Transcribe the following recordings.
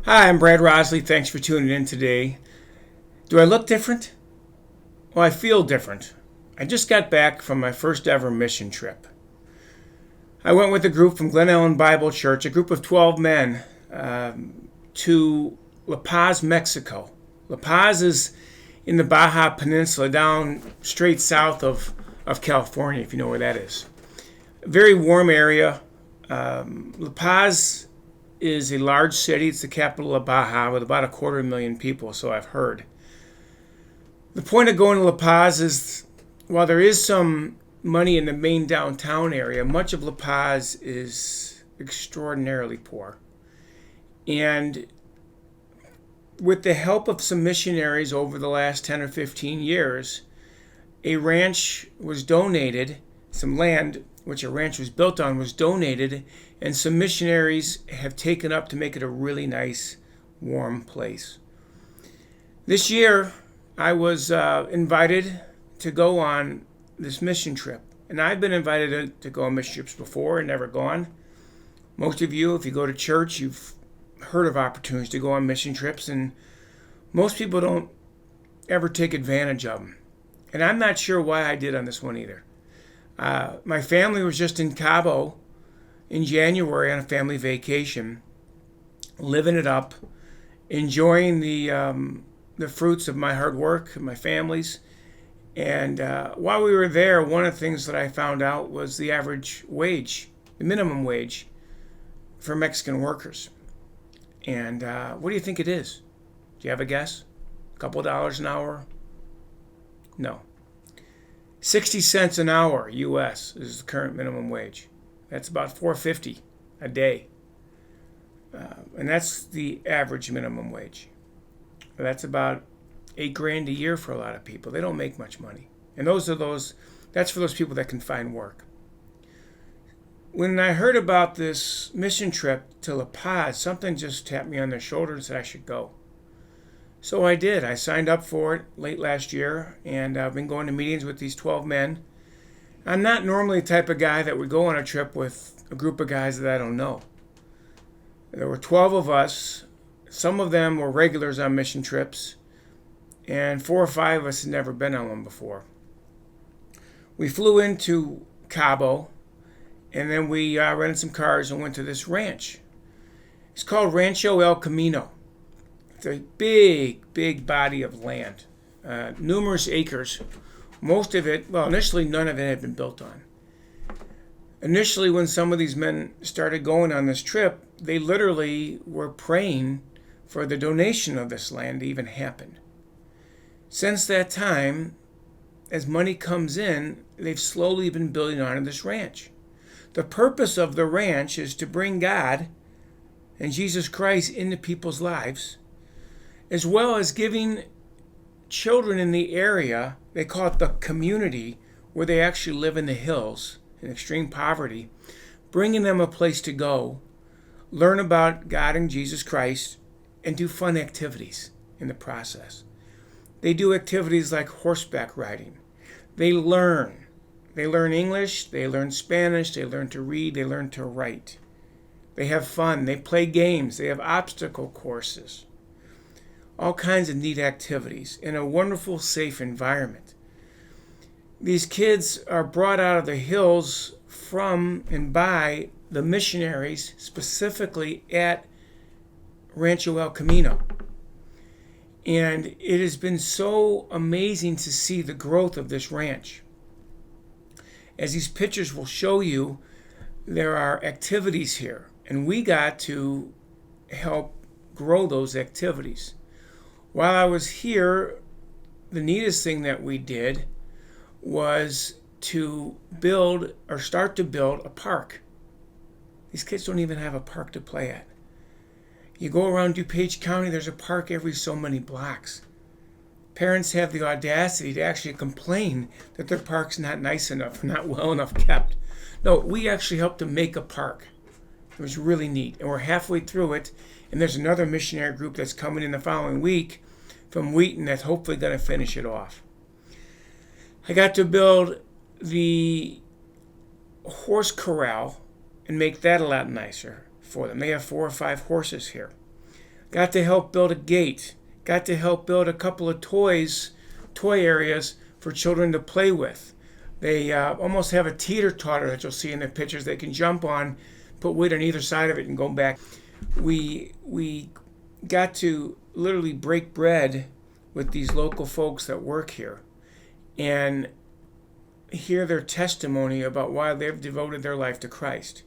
Hi, I'm Brad Rosley. Thanks for tuning in today. Do I look different? Well, I feel different. I just got back from my first ever mission trip. I went with a group from Glen Ellen Bible Church, a group of 12 men, to La Paz, Mexico. La Paz is in the Baja Peninsula, down straight south of California, if you know where that is. A very warm area. La Paz is a large city. It's the capital of Baja with about 250,000 people, so I've heard. The point of going to La Paz is, while there is some money in the main downtown area, much of La Paz is extraordinarily poor. And with the help of some missionaries over the last 10 or 15 years, a ranch was donated, some land which a ranch was built on was donated, and some missionaries have taken up to make it a really nice, warm place. This year, I was invited to go on this mission trip. And I've been invited to go on mission trips before and never gone. Most of you, if you go to church, you've heard of opportunities to go on mission trips, and most people don't ever take advantage of them. And I'm not sure why I did on this one either. My family was just in Cabo in January on a family vacation, living it up, enjoying the fruits of my hard work and my family's. And while we were there, one of the things that I found out was the average wage, the minimum wage for Mexican workers. And what do you think it is? Do you have a guess? A couple dollars an hour? No. 60 cents an hour U.S. is the current minimum wage. That's about $4.50 a day. And that's the average minimum wage. That's about $8,000 a year for a lot of people. They don't make much money. And that's for those people that can find work. When I heard about this mission trip to La Paz, something just tapped me on the shoulder and said I should go. So I did. I signed up for it late last year, and I've been going to meetings with these 12 men. I'm not normally the type of guy that would go on a trip with a group of guys that I don't know. There were 12 of us. Some of them were regulars on mission trips, and 4 or 5 of us had never been on one before. We flew into Cabo, and then we rented some cars and went to this ranch. It's called Rancho el Camino. It's a big, big body of land, numerous acres. Most of it, well, initially none of it had been built on. Initially, when some of these men started going on this trip, they literally were praying for the donation of this land to even happen. Since that time, as money comes in, they've slowly been building onto this ranch. The purpose of the ranch is to bring God and Jesus Christ into people's lives, as well as giving children in the area, they call it the community, where they actually live in the hills in extreme poverty, bringing them a place to go, learn about God and Jesus Christ, and do fun activities in the process. They do activities like horseback riding. They learn English, they learn Spanish, they learn to read, they learn to write. They have fun, they play games, they have obstacle courses. All kinds of neat activities in a wonderful, safe environment. These kids are brought out of the hills from and by the missionaries, specifically at Rancho el Camino. And it has been so amazing to see the growth of this ranch. As these pictures will show you, there are activities here, and we got to help grow those activities. While I was here, the neatest thing that we did was to start to build a park. These kids don't even have a park to play at. You go around DuPage County, there's a park every so many blocks. Parents have the audacity to actually complain that their park's not nice enough, not well enough kept. No, we actually helped to make a park. It was really neat. And we're halfway through it, and there's another missionary group that's coming in the following week from Wheaton that's hopefully going to finish it off. I got to build the horse corral and make that a lot nicer for them. They have 4 or 5 horses here. Got to help build a gate. Got to help build a couple of toy areas for children to play with. They almost have a teeter-totter that you'll see in the pictures they can jump on, put weight on either side of it and go back. We got to literally break bread with these local folks that work here and hear their testimony about why they've devoted their life to Christ.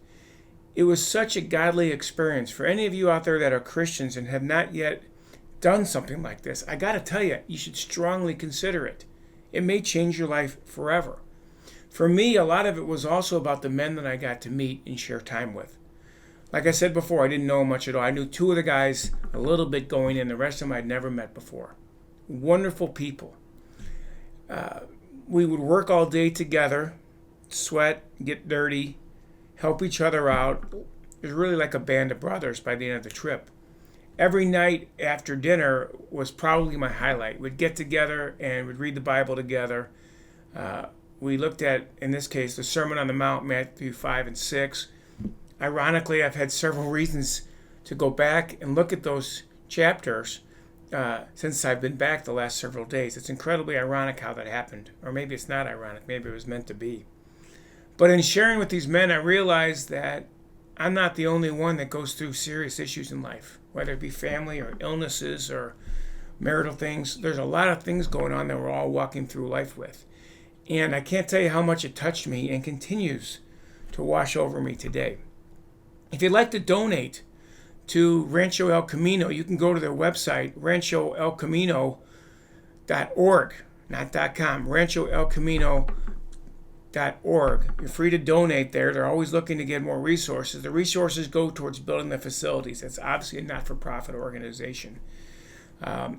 It was such a godly experience. For any of you out there that are Christians and have not yet done something like this, I got to tell you, you should strongly consider it. It may change your life forever. For me, a lot of it was also about the men that I got to meet and share time with. Like I said before, I didn't know much at all. I knew 2 of the guys a little bit going in. The rest of them I'd never met before. Wonderful people. We would work all day together, sweat, get dirty, help each other out. It was really like a band of brothers by the end of the trip. Every night after dinner was probably my highlight. We'd get together and we'd read the Bible together. We looked at, in this case, the Sermon on the Mount, Matthew 5 and 6. Ironically, I've had several reasons to go back and look at those chapters since I've been back the last several days. It's incredibly ironic how that happened. Or maybe it's not ironic. Maybe it was meant to be. But in sharing with these men, I realized that I'm not the only one that goes through serious issues in life, whether it be family or illnesses or marital things. There's a lot of things going on that we're all walking through life with. And I can't tell you how much it touched me and continues to wash over me today. If you'd like to donate to Rancho El Camino, you can go to their website, ranchoelcamino.org, not .com, ranchoelcamino.org. You're free to donate there. They're always looking to get more resources. The resources go towards building the facilities. It's obviously a not-for-profit organization.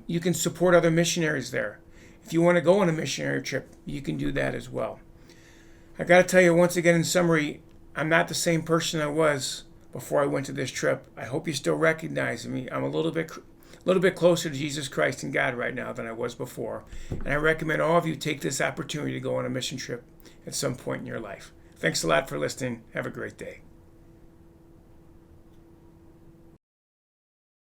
You can support other missionaries there. If you want to go on a missionary trip, you can do that as well. I got to tell you once again in summary, I'm not the same person I was before I went to this trip. I hope you still recognize me. I'm a little bit closer to Jesus Christ and God right now than I was before. And I recommend all of you take this opportunity to go on a mission trip at some point in your life. Thanks a lot for listening. Have a great day.